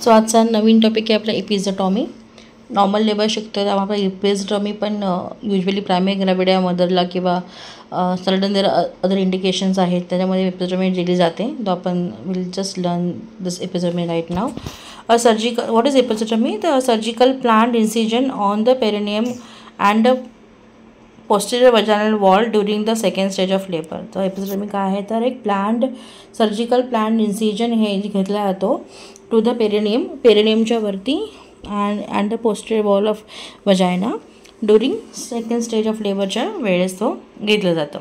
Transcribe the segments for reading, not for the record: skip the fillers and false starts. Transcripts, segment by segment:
So आजचा नवीन topic आहे आपला एपिझोटॉमी. नॉर्मल लेबर शिकतो तेव्हा आपण एपिझोटॉमी पण युजली प्रायमरी ग्रॅव्हिडा मदरला किंवा सर्टन देर अदर इंडिकेशन्स आहेत त्याच्यामध्ये एपिझोटॉमी दिली जाते. तो आपण will just learn this episiotomy right now. A surgical what is episiotomy? The surgical planned incision on the perineum and posterior vaginal wall during the second stage of labour. तर episiotomy काय आहे तर एक सर्जिकल प्लांट इन्सिजन हे घेतला जातो to the पेरिनियमच्या वरती and the posterior wall of vagina during second stage of लेबरच्या वेळेस तो घेतलं जातं.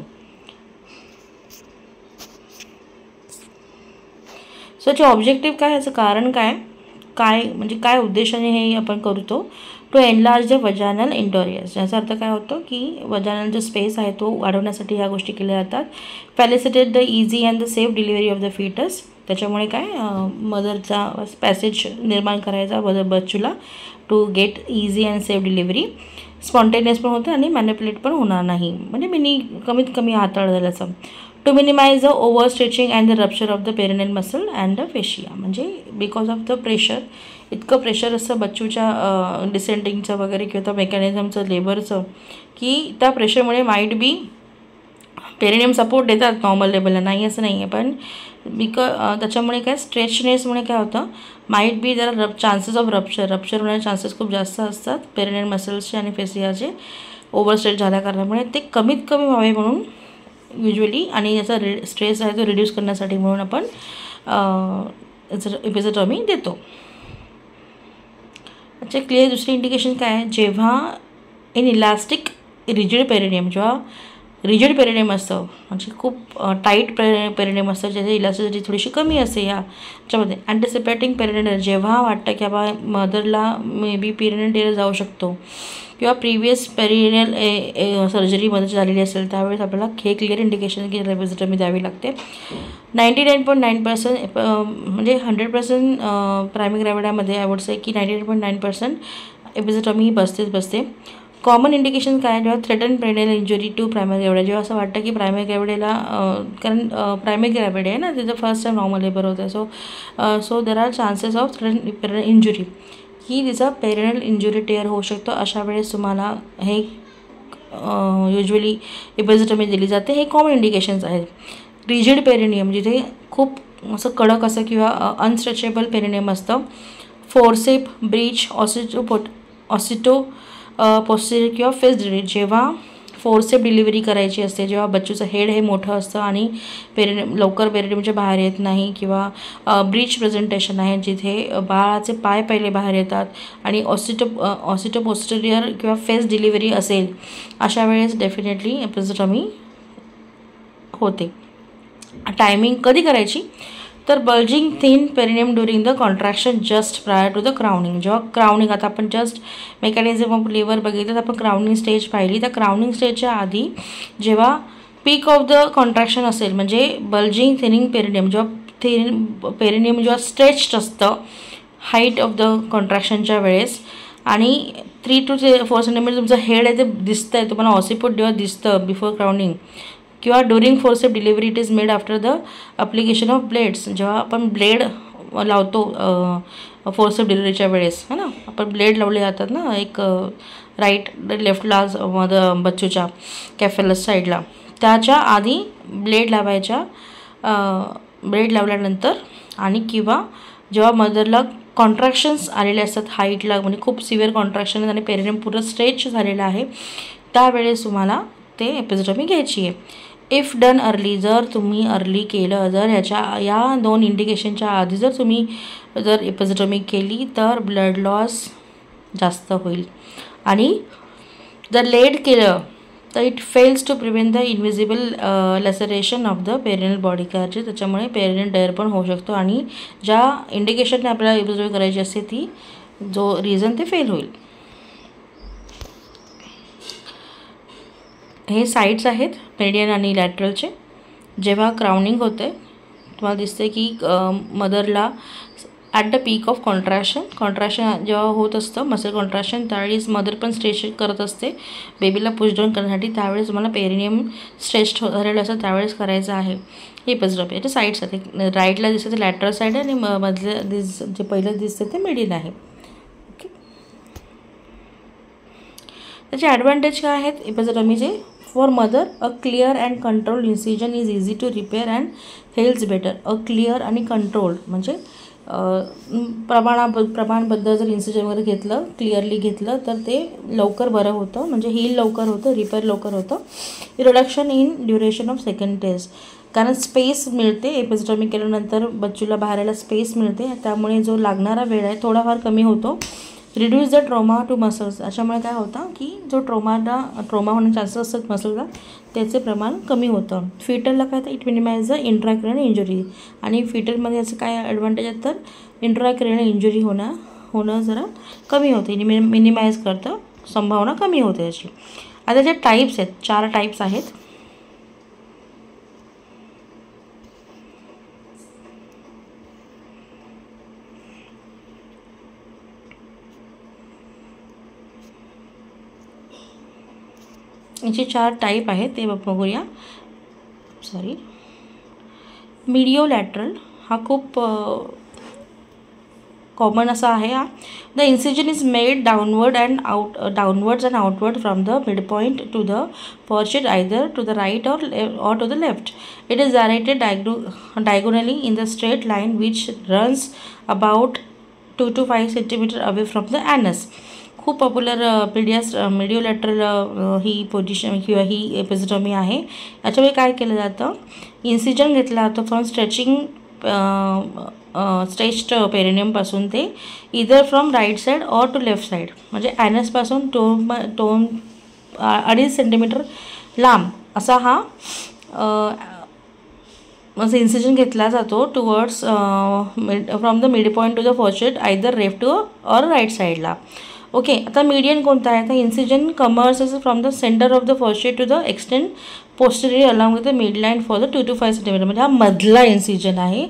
सो याचे ऑब्जेक्टिव्ह काय, याचं कारण काय म्हणजे काय उद्देशाने हे आपण करतो? To enlarge the vaginal interiors. याचा अर्थ काय होतो की वजायनल जो स्पेस आहे तो वाढवण्यासाठी ह्या गोष्टी केल्या जातात. Facilitate the easy and the safe delivery of the fetus. त्याच्यामुळे काय मदरचा पॅसेज निर्माण करायचा बच्चूला to get easy and safe delivery. Spontaneous पण होतं आणि मॅनिप्युलेट पण होणार नाही, म्हणजे कमीत कमी हाताळलं जाईल असं. To minimise the over stretching and the rupture of the perineal muscle and the fascia. म्हणजे बिकॉज ऑफ द प्रेशर, इतकं प्रेशर असतं बच्चूच्या डिसेंडिंगचं वगैरे किंवा त्या मेकॅनिझमचं लेबरचं की त्या प्रेशरमुळे माईट बी पेरिनियम सपोर्ट देतात नॉर्मल लेवलला, नाही असं नाही आहे, पण त्याच्यामुळे काय स्ट्रेचनेसमुळे काय होतं माईट बी जरा चान्सेस ऑफ रप्चर होण्याचे चान्सेस खूप जास्त असतात पेरिनियल मसल्सचे आणि फेसियाचे ओव्हर स्ट्रेच झाल्या कारणामुळे. ते कमीत कमी व्हावे म्हणून युजली आणि याचा स्ट्रेस आहे तो रिड्यूस करण्यासाठी म्हणून आपण एपिझोटॉमी देतो. अच्छा, क्लिअर. दुसरी इंडिकेशन काय आहे? जेव्हा इन इलास्टिक रिजिड पेरिनियम, जेव्हा रिजिड पेरिनियम असतं म्हणजे खूप टाईट पेरिनियम असतं ज्याची इलास्टिसिटी थोडीशी कमी असते याच्यामध्ये. अँटिसिपेटिंग पेरिनियल, जेव्हा वाटतं की बाबा मदरला मे बी पेरिनियल टेअर जाऊ शकतो किंवा प्रिव्हियस पेरिनियल सर्जरीमध्ये झालेली असेल त्यावेळेस आपल्याला हे क्लिअर इंडिकेशन की एपिझोटॉमी द्यावी लागते. 99.9% म्हणजे 100% प्रायमरी ग्रॅव्हिडामध्ये आय वुड से की 99.9% एपिझोटॉमी ही बसते. कॉमन इंडिकेशन काय? जेव्हा threatened perineal injury to primary gravida, जेव्हा असं वाटतं की प्रायमरी ग्रॅव्हिडेला कारण प्रायमरी ग्रॅव्हिडा आहे ना, तिथं फर्स्ट टाईम नॉर्मल लेबर होतं. So there are chances of threaten perineal injury की तिचा पेरिनियल इंजुरी टेअर होऊ शकतो. अशा वेळेस तुम्हाला हे युजली एपिझोटॉमी दिली जाते. हे कॉमन इंडिकेशन्स आहेत. रिजिड पेरिनियम, जिथे खूप असं कडक असं किंवा अनस्ट्रेचेबल पेरिनियम असतं. फोर्सेप, ब्रीच, ऑसिटो पोस्टेरियर किंवा फेस डिलिव्हरी, जेव्हा फोर्सेप डिलिव्हरी करायची असते, जेव्हा बच्चूचं हेड हे मोठं असतं आणि लवकर पेरिनियमच्या बाहेर येत नाही, किंवा ब्रीच प्रेझेंटेशन आहे जिथे बाळाचे पाय पहिले बाहेर येतात आणि ऑसिटो पोस्टेरियर किंवा फेस डिलिव्हरी असेल, अशा वेळेस डेफिनेटली एपिझोटॉमी होते. टायमिंग कधी करायची तर bulging thin perineum during the contraction just prior to the crowning. जेव्हा क्राउनिंग, आता आपण जस्ट मेकॅनिझम ऑफ लेबर बघितलं तर आपण क्राउनिंग स्टेज पाहिली. त्या क्राउनिंग स्टेजच्या आधी जेव्हा पीक ऑफ द कॉन्ट्रॅक्शन असेल म्हणजे बल्जिंग थिनिंग पेरिनियम, जेव्हा पेरिनियम जेव्हा स्ट्रेच्ड असतं हाईट ऑफ द कॉन्ट्रॅक्शनच्या वेळेस आणि 3 to 4 सेंटीमीटर तुमचं हेड आहे ते दिसतं आहे, तुम्हाला ऑसिपोट जेव्हा दिसतं बिफोर क्राउनिंग किंवा during forceps delivery it is made after the application of blades. जेव्हा आपण ब्लेड लावतो फोर्सेप डिलिव्हरीच्या वेळेस है ना, आपण ब्लेड लावले जातात ना एक राईट लेफ्टला बच्चूच्या कॅफेलस साईडला, त्याच्या आधी ब्लेड लावायच्या. ब्लेड लावल्यानंतर आणि किंवा जेव्हा मदरला कॉन्ट्रॅक्शन्स आलेले असतात हाईटला, म्हणजे खूप सिव्हिअर कॉन्ट्रॅक्शन आणि पेरिनियम पूर्ण स्ट्रेच झालेलं आहे, त्यावेळेस तुम्हाला ते एपिझोटॉमी घ्यायची आहे. इफ डन अर्ली, जर तुम्ही अर्ली केलं, जर या 2 इंडिकेशनच्या आधी जर एपिझोटॉमी केली तर ब्लड लॉस जास्त होईल. आणि जर लेट केलं तर it fails to prevent the invisible laceration of the perineal body कॅरचे. त्याच्यामुळे पेरिनियल टेअर पण होऊ शकतो आणि ज्या इंडिकेशनने आपल्याला एपिझोटॉमी करायची असते ती जो रिझन ते फेल होईल. हे साईड्स आहेत मेडियन आणि लॅटरलचे. जेव्हा क्राउनिंग होते तुम्हाला दिसते की मदरला at the peak of contraction जेव्हा होत असतं मसल कॉन्ट्रॅक्शन त्यावेळेस मदर पण स्ट्रेच करत असते बेबीला पुश डाऊन करण्यासाठी, त्यावेळेस तुम्हाला पेरिनियम स्ट्रेच झालेलं असतं त्यावेळेस करायचं आहे. एपिजोटॉमी याच्या साईड्स आहेत, राईटला दिसतं ते लॅटरल साईड आहे आणि मधलं जे पहिलं दिसतं ते मिडिल आहे. ओके, त्याचे ॲडव्हान्टेज काय आहेत एपिजोटॉमीचे? For mother a clear and control incision is easy to repair and heals better. A clear आणि कंट्रोल्ड म्हणजे प्रमाणबद्ध जर इन्सिजन वगैरे घेतलं, क्लिअरली घेतलं तर ते लवकर बरं होतं, म्हणजे हील लवकर होतं, रिपेअर लवकर होतं. Reduction in duration of second test, कारण स्पेस मिळते एपिजोटॉमी केल्यानंतर बच्चूला बाहेर यायला स्पेस मिळते, त्यामुळे जो लागणारा वेळ आहे थोडाफार कमी होतो. Reduce the trauma to muscles, अशामुळे काय होतं की जो ट्रॉमा होण्याचे चान्सेस असतात मसलला त्याचे प्रमाण कमी होतं. फिटलला काय तर इट मिनिमाइज द इंट्राक्रॅनियल इंजुरी, आणि फिटलमध्ये याचं काय ॲडव्हान्टेज आहे तर इंट्राक्रॅनियल इंजुरी होणं जरा कमी होते, मिनिमाइज करतं, संभावना कमी होते याची. आता जे टाईप्स आहेत 4 टाईप्स आहेत. याचे 4 टाईप आहेत ते बघूया. मीडियोलॅटरल हा खूप कॉमन असा आहे. The incision is made downwards and outward from the mid point to the fourchette either to the right or to the left. It is directed diagonally in the straight line which runs about 2 to 5 centimeter away from the anus. खूप popular मीडियोलॅटरल ही position किंवा ही एपिजोटॉमी आहे. याच्यामुळे काय केलं जातं, incision घेतला जातो from stretched पेरिनियमपासून ते either from right side or to left side, म्हणजे ॲनसपासून 2.5 सेंटीमीटर लांब असा हा इन्सिजन घेतला जातो towards from the mid point to the fourchette either left or right साईडला. ओके, आता मीडियन कोणता आहे तर incision commences from the centre of the fourchette to the extend posterior along with the mid line for the 2 to 5 centimetre, म्हणजे हा मधला incision आहे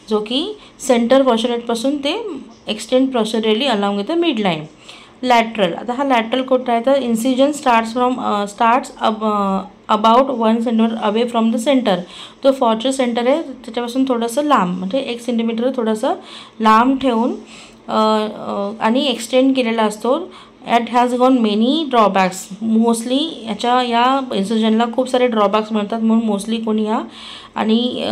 जो की सेंटर फॉरशेटपासून ते extend posteriorly along with the mid line. Lateral, आता हा lateral कोणता आहे तर incision starts about 1 centimetre away from the centre. तो फॉरशेट सेंटर आहे त्याच्यापासून थोडंसं लांब, म्हणजे 1 सेंटीमीटर थोडंसं लांब ठेवून आणि एक्सटेंड केलेला असतो. At has gone many drawbacks, mostly या इन्सिजनला खूप सारे ड्रॉबॅक्स मिळतात, म्हणून मोस्टली कोणी आणि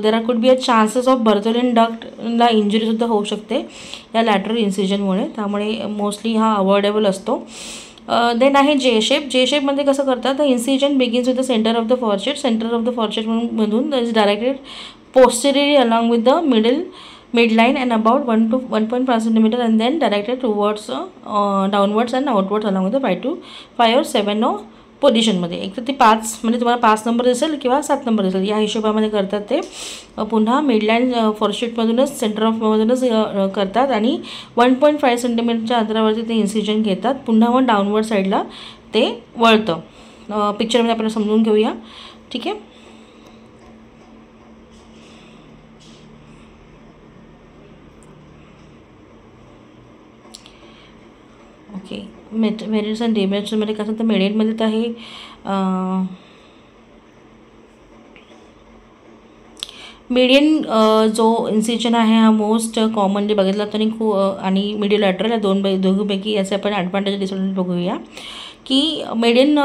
there could be a chances of Bartholin डक्टला इंजुरीसुद्धा होऊ शकते या लॅटरल इन्सिजनमुळे, त्यामुळे मोस्टली हा अवॉइडेबल असतो. देन आहे जे शेपमध्ये कसं करतात तर incision begins with the centre of the fourchette मधून is directed posteriorly along with the midline and about 1 to 1.5 centimeter and then directed towards downwards and outwards along with the 5 or 7 पोझिशनमध्ये. एक तर ती 5 म्हणजे तुम्हाला 5 नंबर दिसेल किंवा 7 number दिसेल या हिशोबामध्ये करतात ते. पुन्हा मिडलाईन फॉरशेटमधूनच सेंटर ऑफमधूनच करतात आणि 1.5 सेंटीमीटरच्या अंतरावरती ते इन्सिजन घेतात. पुन्हा मग डाऊनवर्ड साईडला ते वळतं. पिक्चरमध्ये आपण समजून घेऊया, ठीक आहे. ओके, मेरिट्स अँड डिमेरिट्समध्ये कसं तर मेरिटमध्ये तर आहे मीडियन जो इन्सिजन आहे हा मोस्ट कॉमनली बघितला तर आणि मीडियोलॅटरल या दोघीपैकी याचे आपण ॲडव्हान्टेज डिसएडव्हान्टेज बघूया. की मीडियन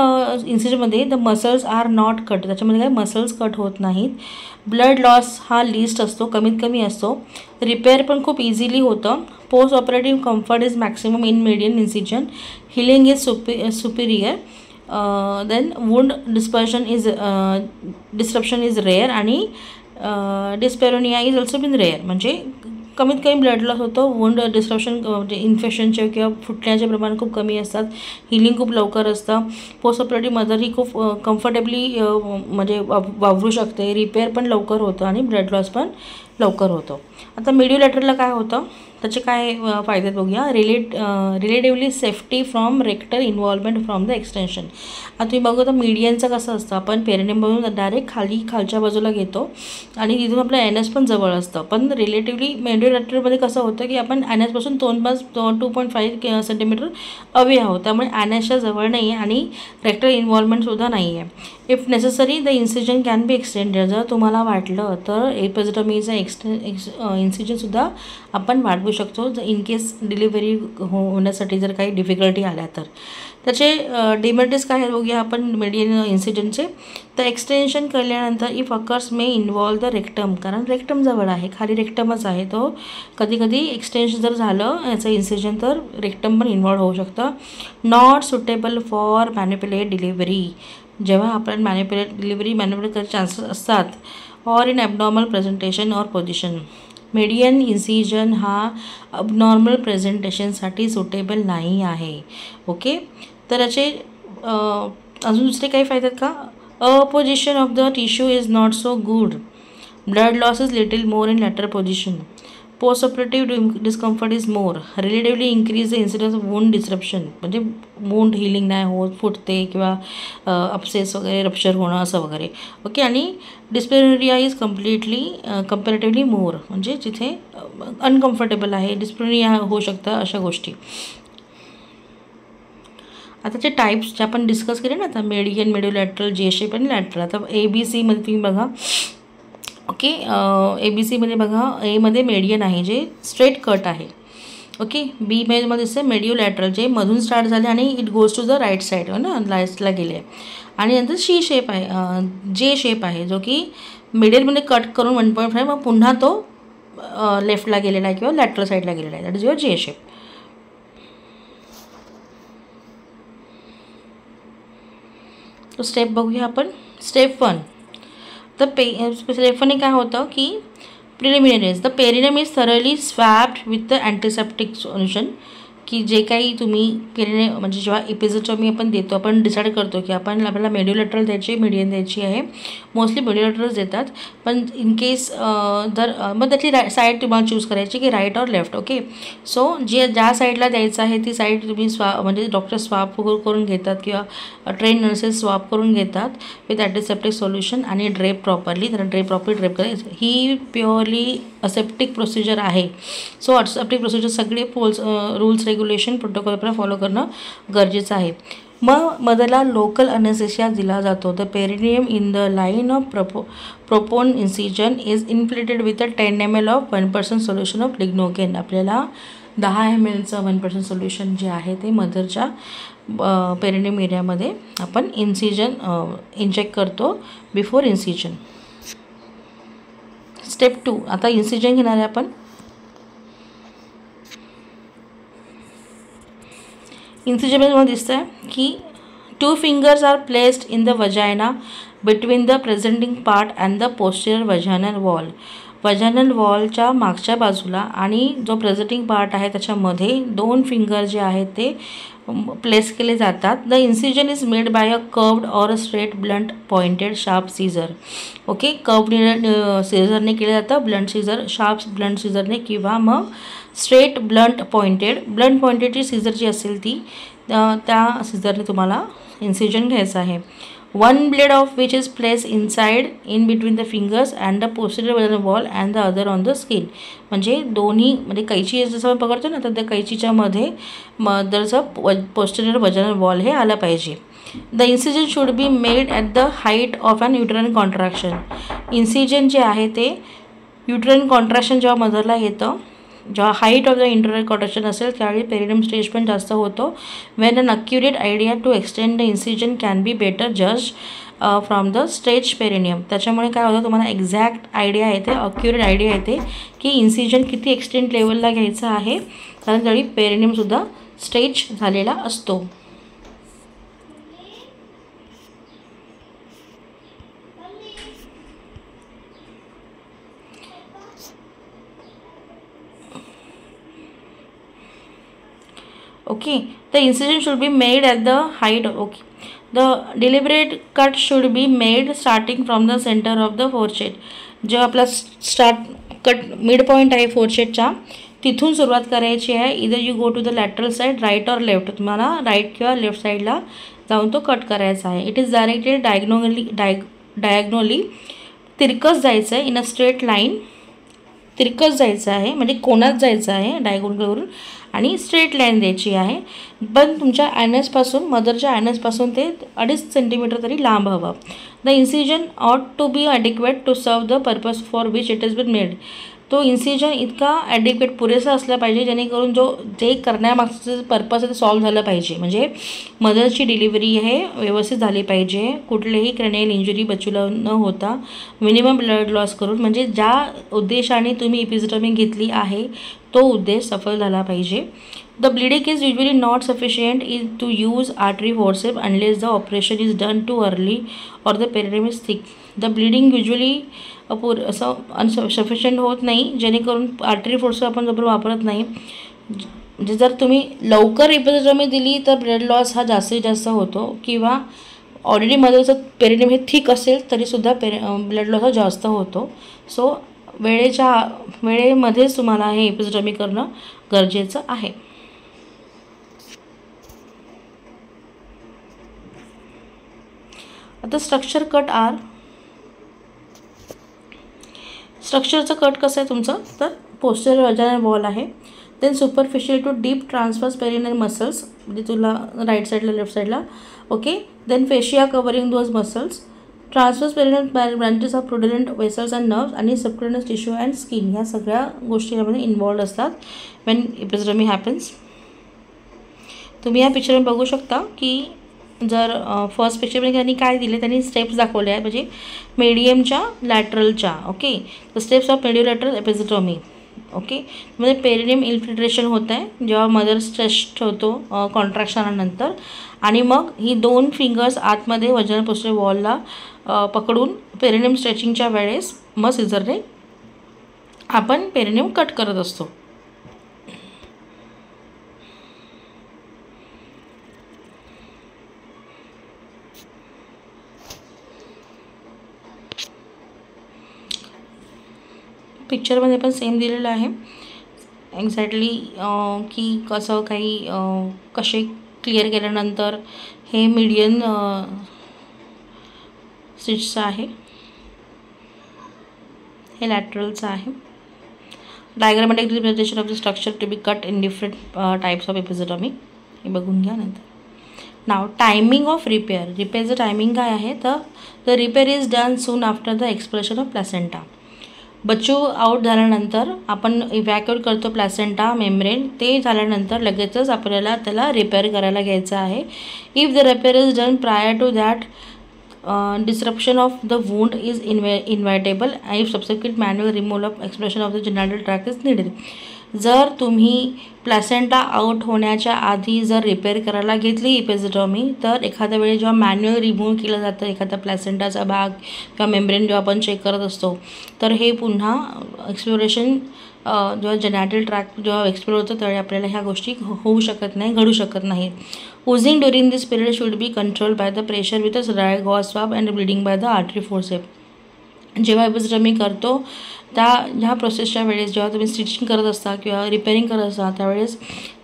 इन्सिजनमध्ये the muscles are not cut, त्याच्यामध्ये काय मसल्स कट होत नाहीत. ब्लड लॉस हा लिस्ट असतो, कमीत कमी असतो. रिपेअर पण खूप इझिली होतं. Post operative comfort is maximum in median incision. Healing is superior. Then wound disruption is rare आणि dyspareunia is also been rare, म्हणजे कमीत कमी ब्लड लॉस होतो. वुंड डिस्ट्रप्शन म्हणजे इन्फेक्शनचे किंवा फुटण्याचे प्रमाण खूप कमी असतात. हिलिंग खूप लवकर असतं. पोस्ट ऑपरेटिव्ह मदर ही खूप कम्फर्टेबली म्हणजे वावरू शकते. रिपेअर पण लवकर होतं आणि ब्लड लॉस पण लवकर होतो. आता मीडियोलॅटरलला काय होतं त्याचे काय फायदे बघूया. Relatively safety from rectal involvement from the extension. आता तुम्ही बघू तर मीडियनचं कसं असतं, आपण पेरिनियममधून डायरेक्ट खालच्या बाजूला घेतो आणि तिथून आपलं एनएस पण जवळ असतं. पण रिलेटिव्हली मेडिओलॅटरलमध्ये कसं होतं की आपण एनएसपासून 2.5 सेंटीमीटर अवे आहोत, त्यामुळे एनएसच्या जवळ नाही आहे आणि रेक्टल इन्व्हॉल्वमेंटसुद्धा नाही आहे. If necessary the incision can be extended. जर तुम्हाला वाटलं तर एपिझोटॉमीचा इन्सिजनसुद्धा आपण वाढवू शकतो, जर इन केस डिलिव्हरी होण्यासाठी जर काही डिफिकल्टी आल्या तर. त्याचे डिमेरिट्स काय आहेत बघूया आपण मेडियन इन्सिजनचे. तर एक्सटेन्शन केल्यानंतर if occurs may involve the rectum, कारण रेक्टम जवळ आहे, खाली रेक्टमच आहे, तो कधी कधी एक्सटेन्शन जर झालं याचं इन्सिजन तर रेक्टम पण इन्व्हॉल्व होऊ शकतं. Not suitable for manipulate delivery. जेव्हा आपण मॅनिप्युलेट करायचे चान्सेस असतात, or in abnormal presentation or position. Median incision हा अबनॉर्मल प्रेझेंटेशनसाठी सुटेबल नाही आहे. ओके, तर याचे अजून दुसरे काही फायदे आहेत का. Position of the tissue is not so good. Blood loss is little more in later position. Post operative discomfort is more. Relatively increase the incidence of wound disruption, म्हणजे वुंड हिलिंग नाही होत, फुटते किंवा अपसेस वगैरे रप्चर होणं असं वगैरे. Okay, आणि डिस्प्लेनरिया is comparatively मोर, म्हणजे जिथे अनकम्फर्टेबल आहे डिस्प्लेनरिया होऊ शकतं अशा गोष्टी. आता जे टाईप्स जे आपण डिस्कस केले ना आता, मेडियन, मेडिओलॅटरल, जे शेप आणि लॅटरल. आता ABCमध्ये तुम्ही बघा. ओके, ABCमध्ये बघा, एमध्ये मेडियन आहे जे स्ट्रेट कट आहे. ओके, बी मध्ये दिसते मेडिओलॅटरल जे मधून स्टार्ट झाले आणि it goes to the right side ना, लाईटला गेले. आणि नंतर C शेप आहे, जे शेप आहे जो की मिडलमध्ये कट करून 1.5 मग पुन्हा तो लेफ्टला गेलेला आहे किंवा लॅटरल साईडला गेलेला आहे, दॅट इज युअर जे शेप. तो स्टेप बघूया आपण. स्टेप 1. तर स्टेप 1 काय होतं की preliminaries. The perineum is thoroughly swabbed with the antiseptic solution. की जे काही तुम्ही पेरिनियम म्हणजे जेव्हा एपिझोटॉमी आपण देतो, आपण डिसाईड करतो की आपल्याला मेडिओलॅटरल द्यायची, मेडियन द्यायची आहे. मोस्टली मेडिओलॅटरल्स देतात, पण इन केस जर मग त्याची साईड तुम्हाला चूज करायची की right or left. Okay, so ज्या साईडला द्यायचं आहे ती साईड तुम्ही म्हणजे डॉक्टर स्वाप करून घेतात किंवा ट्रेन नर्सेस स्वाप करून घेतात विथ अँटीसेप्टिक सोल्युशन आणि ड्रेप प्रॉपरली. तर ड्रेप करायचं. ही प्युअरली असेप्टिक प्रोसिजर आहे. सो असेप्टिक प्रोसिजर सगळे रूल्स रेग्युलेशन प्रोटोकॉल फॉलो करणं गरजेचं आहे. मग मधला लोकल अनेस्थेशिया दिला जातो. The perineum in the line of proposed incision is inflated with 10 ml of 1% solution of lignocaine. आपल्याला 10 mlचं 1% सोल्युशन जे आहे ते मदरच्या पेरिनियम एरियामध्ये आपण इंजेक्ट करतो बिफोर इन्सिजन. स्टेप 2. आता इन्सिजन घेणार आहे आपण. इन्सिजनमध्ये मला दिसतं आहे की 2 fingers are placed in the vagina between the presenting part and the posterior vaginal wall. Vaginal वॉलच्या मागच्या बाजूला आणि जो प्रेझेंटिंग पार्ट आहे त्याच्यामध्ये 2 फिंगर जे आहेत ते प्लेस केले जातात. The incision is made by a curved or a straight blunt pointed sharp scissor. Okay, curved सीझरने केलं जातं, शार्प ब्लंट सीझरने, किंवा मग स्ट्रेट ब्लंट पॉइंटेडची सीझर जी असेल ती त्या सीझरने तुम्हाला इन्सिजन घ्यायचं आहे. 1 blade of which is placed inside in between the fingers and the posterior vaginal wall and the other on the skin. म्हणजे दोन्ही म्हणजे कैची जसं आपण पकडतो ना, तर त्या कैचीच्या मध्ये मदरचं पोस्टेरियर वजायनल वॉल हे आलं पाहिजे. The incision should be made at the height of an uterine contraction. Incision जे आहे ते युटराइन कॉन्ट्रॅक्शन जेव्हा मदरला येतं, जेव्हा height of the internal contraction असेल त्यावेळी पेरिनियम स्टेज पण जास्त होतो. When an accurate idea to extend the incision can be better जज फ्रॉम द स्ट्रेच पेरिनियम. त्याच्यामुळे काय होतं, तुम्हाला एक्झॅक्ट आयडिया येते, अक्युरेट आयडिया येते की इन्सिजन किती एक्सटेंड लेवलला घ्यायचं आहे, कारण त्यावेळी पेरिनियमसुद्धा स्ट्रेच झालेला असतो. Okay, the incision should be made at the height. Okay, the deliberate cut should be made starting from the center of the foreshead. जो आपला स्टार्ट कट मिड पॉईंट आहे फोरशेडचा तिथून सुरुवात करायची आहे. इधर you go to the lateral side, right or left, तुम्हाला right किंवा लेफ्ट साईडला जाऊन तो कट करायचा आहे. इट इज डायरेक्टेड डायग्नोली तिरकस जायचं आहे, इन अ स्ट्रेट लाईन, तिरकस जायचं आहे म्हणजे कोणात जायचं आहे डायगोनलवरून, आणि स्ट्रेट लाईन द्यायची आहे. पण तुमच्या ॲनसपासून, मदरच्या ॲनसपासून ते 2.5 सेंटीमीटर तरी लांब हवं. The incision ought to be adequate to serve the purpose for which it is been made. तो इन्सिजन इतका ॲडिक्वेट पुरेसा असला पाहिजे जेणेकरून जे करण्यामागचं पर्पज आहे ते सॉल्व्ह झालं पाहिजे. म्हणजे मदरची डिलिव्हरी हे व्यवस्थित झाली पाहिजे, कुठलेही क्रॅनियल इंजुरी बचूला न होता, मिनिमम ब्लड लॉस करून, म्हणजे ज्या उद्देशाने तुम्ही एपिझोटॉमी घेतली आहे तो उद्देश सफल झाला पाहिजे. The bleeding is usually not sufficient is to use artery forceps unless the operation is done too early or the perineum is thick. The bleeding usually असं सफिशियंट होत नाही जेणेकरून आर्टरी फोर्स आपण जर वापरत नाही. म्हणजे जर तुम्ही लवकर एपिझोटॉमी दिली तर ब्लड लॉस हा जास्तीत जास्त होतो, किंवा ऑलरेडी मदरचं पेरिनेम हे थिक असेल तरीसुद्धा ब्लड लॉस हा जास्त होतो. सो वेळेमध्येच तुम्हाला हे एपिझोटॉमी करणं गरजेचं आहे. आता स्ट्रक्चर कट आर. स्ट्रक्चरचं कट कसं आहे तुमचं, तर पोस्चर वजानल वॉल आहे, then superficial to deep transverse perineal muscles, म्हणजे तुला राईट साईडला लेफ्ट साईडला, okay. Then fascia covering those muscles, transverse perineal branches of pudendal vessels and nerves आणि सबक्युटेनियस टिश्यू अँड स्किन, ह्या सगळ्या गोष्टी यामध्ये इन्वॉल्ड असतात व्हेन एपिझोटॉमी हॅपन्स. तुम्ही या पिक्चरमध्ये बघू शकता की जर फर्स्ट पिक्चरमध्ये त्यांनी काय दिले, त्यांनी स्टेप्स दाखवले आहेत, म्हणजे मेडियमच्या लॅटरलच्या, okay. The steps of mediolateral episiotomy, okay. म्हणजे पेरिनेम इन्फिल्ट्रेशन होत आहे जेव्हा मदर स्ट्रेच होतो कॉन्ट्रॅक्शननंतर, आणि मग ही 2 फिंगर्स आतमध्ये वजानल पोस्चरल वॉलला पकडून पेरिनेम स्ट्रेचिंगच्या वेळेस मग सिझरने आपण पेरिनेम कट करत असतो. पिक्चरमध्ये पण सेम दिलेलं आहे एक्झॅक्टली की कसं काही कसे क्लिअर केल्यानंतर हे मीडियन स्टिचचं आहे, हे लॅटरलचं आहे. Diagrammatic representation of the structure to be cut in different types of episiotomy, हे बघून घ्या नंतर. Now timing of repair. रिपेअरचं टायमिंग काय आहे, तर the repair is done soon after the expression of placenta. बच्चू आउट झाल्यानंतर आपण इव्हॅक्युएट करतो प्लॅसेंटा मेम्ब्रेन, ते झाल्यानंतर लगेचच आपल्याला त्याला रिपेअर करायला घ्यायचं आहे. If the repair is done prior to that disruption of the wound is inevitable if subsequent manual removal of expression of the genital tract is needed. जर तुम्ही प्लॅसेंटा आउट होण्याच्या आधी जर रिपेअर करायला घेतली एपिझोटॉमी, तर एखाद्या वेळी जेव्हा मॅन्युअल रिमूव्ह केलं जातं एखादा प्लॅसेंटाचा भाग किंवा मेम्ब्रेन जेव्हा आपण चेक करत असतो, तर हे पुन्हा एक्सप्लोरेशन जेव्हा जेनायटल ट्रॅक जेव्हा एक्सप्लोर होतं त्यावेळी आपल्याला ह्या गोष्टी होऊ शकत नाही, घडू शकत नाही. Oozing during this period should be control by the pressure with a sterile gauze swab and bleeding by the artery forceps. जेव्हा एपिझोटॉमी करतो ह्या प्रोसेसच्या वेळेस जेव्हा तुम्ही स्टिचिंग करत असता किंवा रिपेअरिंग करत असता त्यावेळेस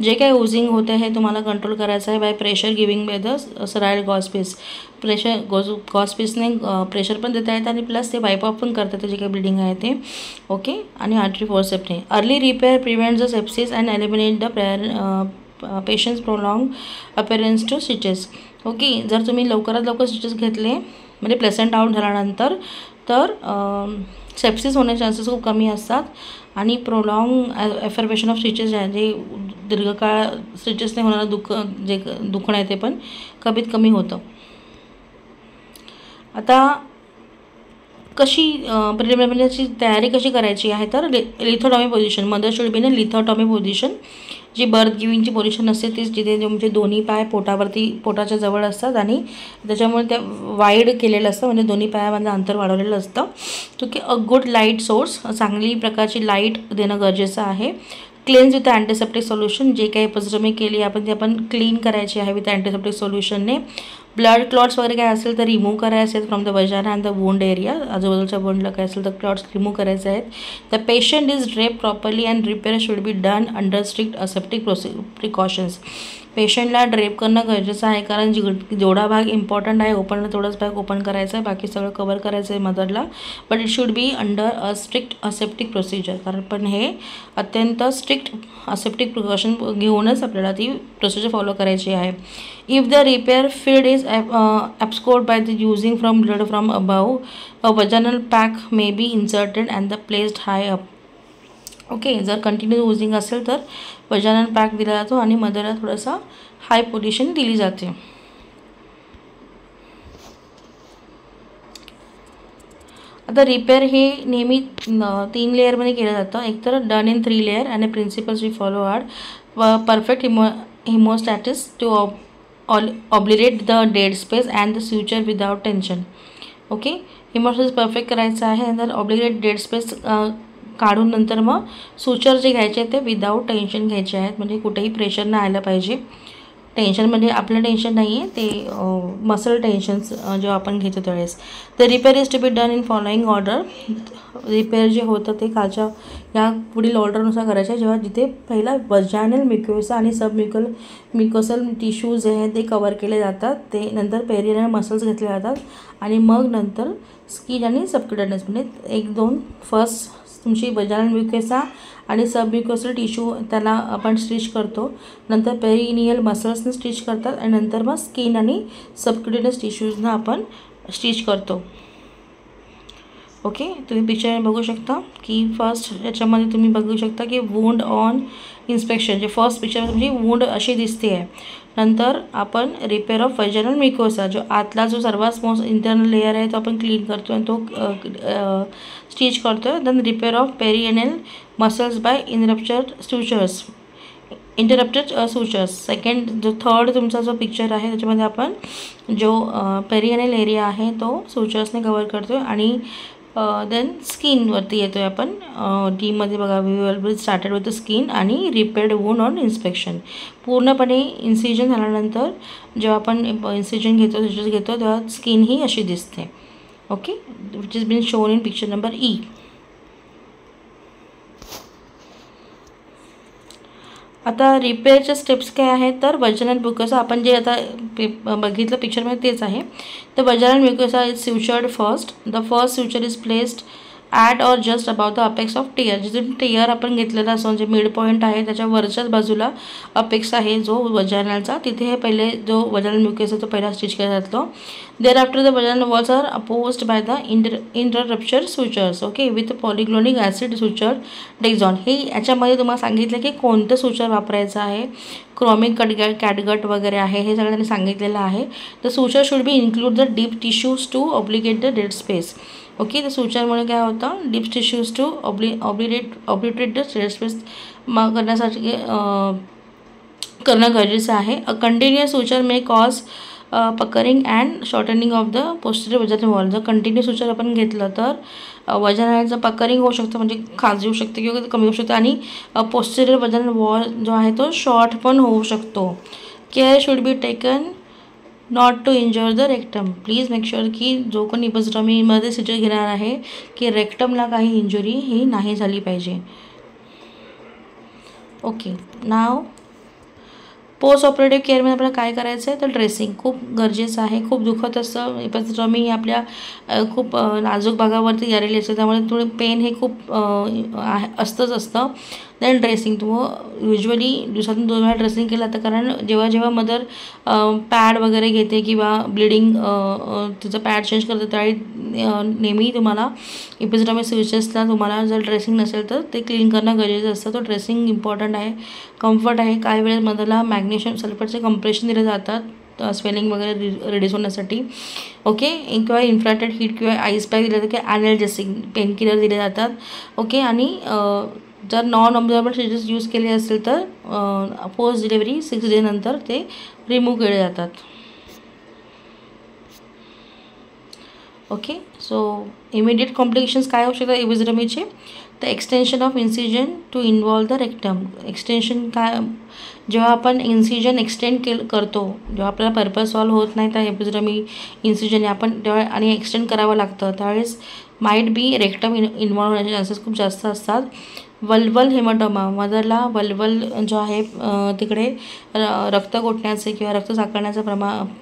जे काही ओझिंग होतं हे तुम्हाला कंट्रोल करायचं आहे by pressure giving by the sterile gauze piece. Gauze पीसने प्रेशर पण देता येतं आणि प्लस ते वाईप ऑफ पण करतात जे काही ब्लिडिंग आहे ते, ओके. आणि आर्टरी फोर्सेपने early repair prevent the sepsis and eliminate the patient's prolong appearance to stitches, okay. जर तुम्ही लवकरात लवकर स्टिचेस घेतले म्हणजे प्लेसेंट आउट झाल्यानंतर तर सेप्सिस होण्याचे चान्सेस खूप कमी असतात आणि प्रोलॉंग एफर्मेशन ऑफ स्टिचेस आहे जे दीर्घकाळ स्टिचेसने होणारं जे दुखणं आहे ते पण कमी होतं. आता कशी प्रिलिमिनरीची तयारी कशी करायची आहे, तर lithotomy position. Mother should be in lithotomy position. जी बर्थ गिविंगची पोझिशन असते तीच जिथे म्हणजे दोन्ही पाय पोटाच्या जवळ असतात आणि त्याच्यामुळे त्या वाईड केलेलं असतं, म्हणजे दोन्ही पायामधलं अंतर वाढवलेलं असतं. तो की अ गुड लाईट सोर्स, चांगली प्रकारची लाईट देणं गरजेचं आहे. Clans with antiseptic solution. जे काही एपिझोटॉमी केली आपण ती आपण क्लीन करायची आहे विथ अँटीसेप्टिक सोल्युशनने. ब्लड क्लॉट्स वगैरे काय असेल तर रिमूव्ह करायचे आहेत from the वजाना and the wound area. आजूबाजूच्या वुंडला काय असेल तर क्लॉट्स रिमूव्ह करायचे आहेत. The patient is drape properly and repair should be done under strict aseptic precautions. पेशंटला ड्रेप करणं गरजेचं आहे, कारण जेवढा भाग इम्पॉर्टंट आहे ओपनला तेवढाच भाग ओपन करायचा आहे, बाकी सगळं कवर करायचं आहे मदरला. But it should be under a strict aseptic procedure, कारण पण हे अत्यंत स्ट्रिक्ट असेप्टिक प्रिकॉशन घेऊनच आपल्याला ती प्रोसिजर फॉलो करायची आहे. If the repair field is abscored by the using from blood from above, a vaginal pack may be inserted and the placed high up. Okay, जर कंटिन्यू यूजिंग असेल तर वजानल pack दिला जातो आणि मदरला थोडासा हाय पोझिशन दिली जाते. आता रिपेअर हे नेहमी 3 लेअरमध्ये केलं जातं. एक तर डन इन 3 लेअर आणि principles we follow are perfect haemostasis to obliterate the dead space and the suture without tension. Okay, haemostasis perfect करायचं आहे, नंतर ऑब्लिरेट डेड स्पेस काढून नंतर मग सुचर जे घ्यायचे आहेत ते विदाऊट टेन्शन घ्यायचे आहेत, म्हणजे कुठेही प्रेशर नाही आलं पाहिजे. टेन्शन म्हणजे आपलं टेन्शन नाही आहे, ते मसल टेन्शन्स जेव्हा आपण घेतो त्यावेळेस. The repair is to be done in following order. Repair जे होतं ते खालच्या या पुढील ऑर्डरनुसार करायचं आहे. जेव्हा जिथे पहिला वजायनल म्युकोसा आणि म्युकोसल टिश्यूज जे आहेत ते कवर केले जातात, ते नंतर पेरियनल मसल्स घेतले जातात आणि मग नंतर स्किन आणि सबक्युटॅनियस, म्हणजे 1-2 फर्स्ट तुमची वजायनल म्युकोसा आणि सबम्युकोसल टिश्यू त्याला आपण स्टिच करतो, नंतर पेरिनियल मसल्सने स्टिच करतात आणि नंतर मग स्किन आणि सबक्युटेनियस टिश्यूजना आपण स्टिच करतो. ओके, तुम्ही पिक्चर बघू शकता की फर्स्ट याच्यामध्ये तुम्ही बघू शकता की वुंड ऑन इन्स्पेक्शन, जे फर्स्ट पिक्चर तुमची वुंड अशी दिसते आहे. नंतर आपण रिपेअर ऑफ वजायनल म्युकोसा, जो आतला जो सर्वात मोस्ट इंटरनल लेअर आहे तो आपण क्लीन करतो आणि तो स्टिच करतो आहे. Then repair of perineal muscles by interrupted sutures. Second जो थर्ड तुमचा जो पिक्चर आहे त्याच्यामध्ये आपण जो पेरियनल एरिया आहे तो सुचर्सने कवर करतो आहे आणि देन स्किनवरती येतो आहे आपण. टीममध्ये बघा, we will be started with the skin आणि रिपेअर्ड वुंड ऑन इन्स्पेक्शन. पूर्णपणे इन्सिजन झाल्यानंतर जेव्हा आपण इन्सिजन घेतो सुचर्स घेतो तेव्हा स्किन ही अशी दिसते. Okay, which is been shown in picture number E. आता रिपेअरच्या स्टेप्स काय आहेत तर वजायनल म्युकोसा आपण जे आता बघितलं पिक्चरमध्ये तेच आहे. तर vaginal mucosa is sutured first. The first suture is placed at or just about the apex of tear. जिथून टियर आपण घेतलेला असो, म्हणजे मिड पॉईंट आहे त्याच्या वरच्याच बाजूला अपेक्स आहे जो वजायनलचा, तिथे हे पहिले जो वजायनल म्युकोसा तो पहिला स्टिच केला जातो. Thereafter the vaginal walls are apposed by the interrupted sutures. Okay, with polyglycolic acid suture Dexon. हे याच्यामध्ये तुम्हाला सांगितलं की कोणतं सुचर वापरायचं आहे. क्रोमिक कॅटगट वगैरे आहे, हे सगळं त्यांनी सांगितलेलं आहे. The suture should be include the deep tissues to obligate the dead space. Okay, तर सुचरमुळे काय होतं, deep tissues to obliterate the dead space करण्यासाठी करणं गरजेचं आहे. A continuous suture may cause puckering and shortening of the posterior vaginal wall. जर continue suture आपण घेतलं तर वजायनलचं पकरिंग होऊ शकतं, म्हणजे खाज येऊ शकते किंवा कमी होऊ शकतं आणि पोस्टेरियर वजायनल वॉल जो आहे तो शॉर्ट पण होऊ शकतो. Care should be taken not to injure the rectum. Please make sure की जो कोणी इपिझोटॉमीमध्ये सिजर घेणार आहे की रेक्टमला काही इंजुरी ही नाही झाली पाहिजे. ओके, नाव पोस्ट ऑपरेटिव्ह केअरमध्ये आपल्याला काय करायचं आहे तर ड्रेसिंग खूप गरजेचं आहे. खूप दुखत असतं, इपिझोटॉमी ही आपल्या खूप नाजूक भागावरती गेलेली असते, त्यामुळे थोडं पेन हे खूप असतं. देन ड्रेसिंग युजली दिवसातून 2 वेळा ड्रेसिंग केलं जातं, कारण जेव्हा मदर पॅड वगैरे घेते किंवा ब्लिडिंग तिचं पॅड चेंज करते त्यावेळी नेहमी तुम्हाला इपिझोटॉमी सुचर्सला तुम्हाला जर ड्रेसिंग नसेल तर ते क्लीन करणं गरजेचं असतं. तो ड्रेसिंग इम्पॉर्टंट आहे, कम्फर्ट आहे. काही वेळेस मदरला मॅग्नेशियम सल्फेटचे कंप्रेशन दिले जातात स्वेलिंग वगैरे रिड्यूस होण्यासाठी. ओके, किंवा इन्फ्रारेड हीट किंवा आईस पॅक दिले जातात किंवा ॲनल्जेसिक पेनकिलर दिले जातात. ओके, आणि जर नॉन ऑब्झर्वेबल सिजर्स यूज केले असेल तर पोस्ट डिलिव्हरी 6 डे नंतर ते रिमूव्ह केले जातात. ओके. सो इमिडिएट कॉम्प्लिकेशन्स काय होऊ शकतात एपिजिडमीचे? The extension of incision to involve the rectum. Extension काय, जेव्हा आपण इन्सिजन एक्सटेंड करतो, जेव्हा आपल्याला पर्पज सॉल्व होत नाही त्या एपिजिडमी इन्सिजन आपण तेव्हा आणि एक्सटेंड करावं लागतं, त्यावेळेस माइट बी रेक्टम इन्वॉल्व होण्याचे चान्सेस खूप जास्त असतात. वल्वल हेमॅटोमा, मदरला वल्वल जो आहे तिकडे रक्त गोठण्याचे किंवा रक्त साकळण्याचा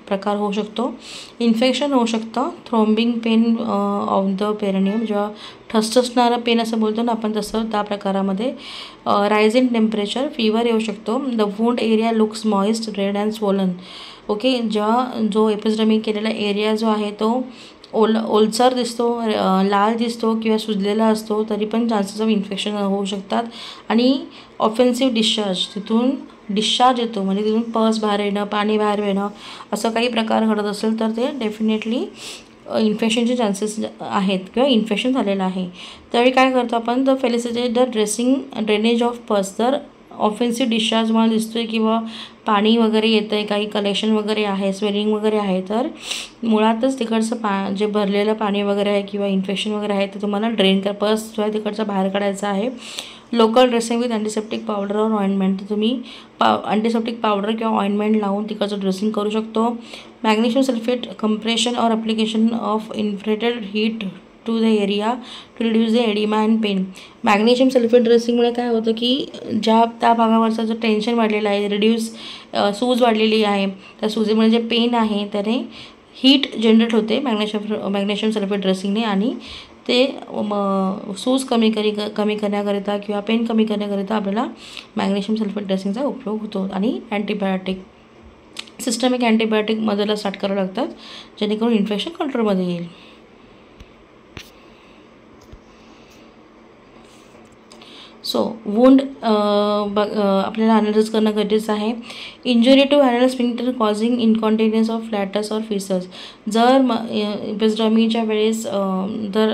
प्रकार होऊ शकतो. इन्फेक्शन होऊ शकतं. थ्रोम्बिंग पेन ऑफ द पेरिनियम, जेव्हा ठसठसणारं पेन असं बोलतो ना आपण, तसं त्या प्रकारामध्ये. राईज इन टेम्परेचर, फीवर येऊ शकतो. The wound area looks moist, red and swollen. Okay. जेव्हा जो एपिजिडमी केलेला एरिया जो आहे तो ओलसर दिसतो, लाल दिसतो किंवा सुजलेला असतो, तरी पण चान्सेस ऑफ इन्फेक्शन होऊ शकतात. आणि ऑफेन्सिव्ह डिस्चार्ज, तिथून डिस्चार्ज येतो म्हणजे तिथून पस बाहेर येणं, पाणी बाहेर येणं, असं काही प्रकार घडत असेल तर ते डेफिनेटली इन्फेक्शनचे चान्सेस आहेत किंवा इन्फेक्शन झालेलं आहे. त्यावेळी काय करतो आपण? The felicitate the drainage of पस. जर ऑफेन्सिव्ह डिस्चार्ज मला दिसतो आहे किंवा पाणी वगैरे येतं आहे, काही कलेक्शन वगैरे आहे, स्वेलिंग वगैरे आहे, तर मुळातच तिकडचं जे भरलेलं पाणी वगैरे आहे किंवा इन्फेक्शन वगैरे आहे ते तुम्हाला ड्रेन पस जो आहे तिकडचा बाहेर काढायचा आहे. Local dressing with antiseptic powder or ointment, तुम्ही अँटीसेप्टिक पावडर किंवा ऑइंटमेंट लावून तिकडचं ड्रेसिंग करू शकतो. Magnesium sulphate compression or application of infrared heat to the area to reduce the oedema and pain. Magnesium sulphate ड्रेसिंगमुळे काय होतं की त्या भागावरचा जो टेन्शन वाढलेला आहे, सूज वाढलेली आहे, त्या सुजीमुळे जे पेन आहे त्याने हीट जनरेट होते मॅग्नेशियम सल्फेट ड्रेसिंगने, आणि ते सूज कमी करण्याकरिता किंवा पेन कमी करण्याकरिता आपल्याला मॅग्नेशियम सल्फेट ड्रेसिंगचा उपयोग होतो. आणि अँटीबायोटिक, सिस्टमिक अँटीबायोटिक मदरला स्टार्ट करावं लागतात जेणेकरून इन्फेक्शन कंट्रोलमध्ये येईल. सो वुंड आपल्याला ॲनालिसिस करणं गरजेचं आहे. Injury to anal sphincter causing incontinence of flatus or fissures. जर एपिजिडमीच्या वेळेस जर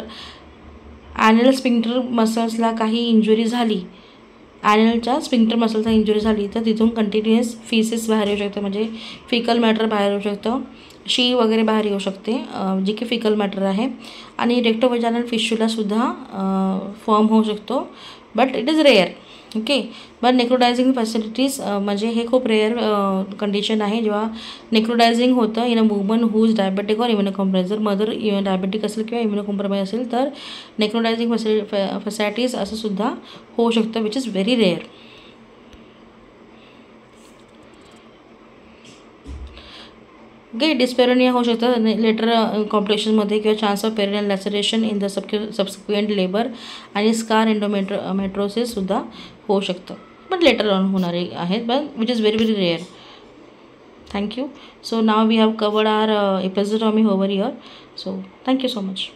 ॲनल स्फिंक्टर मसल्सला काही इंजुरी झाली, ॲनलच्या स्फिंक्टर मसल्सला इंजुरी झाली, तर तिथून कंटिन्युअस फीसेस बाहेर येऊ शकते, म्हणजे फिकल मॅटर बाहेर येऊ शकतं, शी वगैरे बाहेर येऊ शकते, जी की फिकल मॅटर आहे. आणि रेक्टोव्हाजायनल फिशूलासुद्धा फॉर्म होऊ शकतो, but it is rare. Okay. But necrotising fasciitis म्हणजे हे खूप रेअर कंडिशन आहे जेव्हा नेक्रोडायझिंग होतं in a woman who is diabetic or immunocompromise. जर मदर डायबेटिक असेल किंवा इम्युनोकॉम्प्रोमाइज असेल तर नेक्रोडायझिंग फॅसिलिटीज असं सुद्धा होऊ शकतं, which is very rare. Okay. Dyspareunia होऊ शकतं लेटर कॉम्प्लिकेशनमध्ये किंवा chance of perineal laceration in the subsequent labour, आणि स्कार एंडोमेट्रोसिससुद्धा होऊ शकतं, बट लेटर ऑन होणारे आहेत, but which is very very rare. Thank you. So now we have covered our episiotomy over here. So thank you so much.